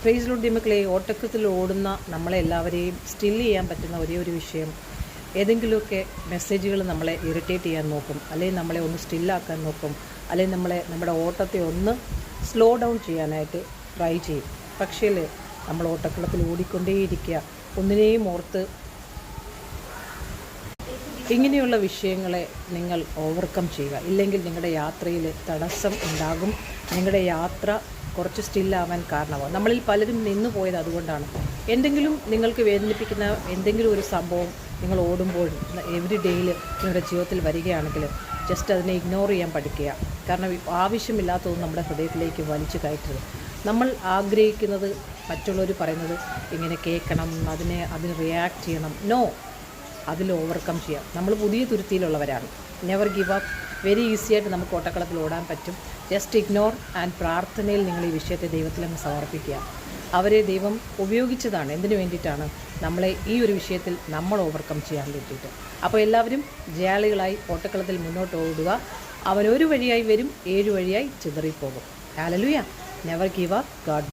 Praise Lord ദൈവമക്കളെ, ഓട്ടക്കത്തിൽ ഓടുന്ന നമ്മളെല്ലാവരെയും സ്റ്റിൽ ചെയ്യാൻ പറ്റുന്ന ഒരേ ഒരു വിഷയം, ഏതെങ്കിലുമൊക്കെ മെസ്സേജുകൾ നമ്മളെ ഇറിറ്റേറ്റ് ചെയ്യാൻ നോക്കും, അല്ലെങ്കിൽ നമ്മളെ ഒന്ന് സ്റ്റില്ലാക്കാൻ നോക്കും, അല്ലെങ്കിൽ നമ്മുടെ ഓട്ടത്തെ ഒന്ന് സ്ലോ ഡൗൺ ചെയ്യാനായിട്ട് ട്രൈ ചെയ്യും. പക്ഷേ നമ്മൾ ഓട്ടക്കളത്തിൽ ഓടിക്കൊണ്ടേയിരിക്കുക, ഒന്നിനെയും ഓർത്ത് ഇങ്ങനെയുള്ള വിഷയങ്ങളെ നിങ്ങൾ ഓവർകം ചെയ്യുക. ഇല്ലെങ്കിൽ നിങ്ങളുടെ യാത്രയിൽ തടസ്സം ഉണ്ടാകും. നിങ്ങളുടെ യാത്ര കുറച്ച് സ്റ്റില്ലാവാൻ കാരണമാകും. നമ്മളിൽ പലരും നിന്നു പോയത് അതുകൊണ്ടാണ്. എന്തെങ്കിലും നിങ്ങൾക്ക് വേദനിപ്പിക്കുന്ന എന്തെങ്കിലും ഒരു സംഭവം നിങ്ങൾ ഓടുമ്പോൾ എവറി ഡേയിൽ നിങ്ങളുടെ ജീവിതത്തിൽ വരികയാണെങ്കിൽ ജസ്റ്റ് അതിനെ ഇഗ്നോർ ചെയ്യാൻ പഠിക്കുക. കാരണം ആവശ്യമില്ലാത്തതൊന്നും നമ്മുടെ ഹൃദയത്തിലേക്ക് വലിച്ചു കയറ്റരുത്. നമ്മൾ ആഗ്രഹിക്കുന്നത് മറ്റുള്ളവർ പറയുന്നത് ഇങ്ങനെ കേൾക്കണം, അതിന് റിയാക്ട് ചെയ്യണം. നോ, അതിൽ ഓവർകം ചെയ്യാം. നമ്മൾ പുതിയ തുരുത്തിയിലുള്ളവരാണ്. Never give up. Very easy ആയിട്ട് നമുക്ക് ഓട്ടക്കളത്തിൽ ഓടാൻ പറ്റും. ജസ്റ്റ് ഇഗ്നോർ ആൻഡ് പ്രാർത്ഥനയിൽ നിങ്ങൾ ഈ വിഷയത്തെ ദൈവത്തിലങ്ങ് സമർപ്പിക്കുക. അവരെ ദൈവം ഉപയോഗിച്ചതാണ്. എന്തിനു വേണ്ടിയിട്ടാണ്? നമ്മളെ ഈ ഒരു വിഷയത്തിൽ നമ്മൾ ഓവർകം ചെയ്യാൻ വേണ്ടിയിട്ട്. അപ്പോൾ എല്ലാവരും ജയാളികളായി ഓട്ടക്കളത്തിൽ മുന്നോട്ട് ഓടുക. അവൻ ഒരു വഴിയായി വരും, 7 വഴിയായി ചിതറിപ്പോകും. Hallelujah. Never give up. God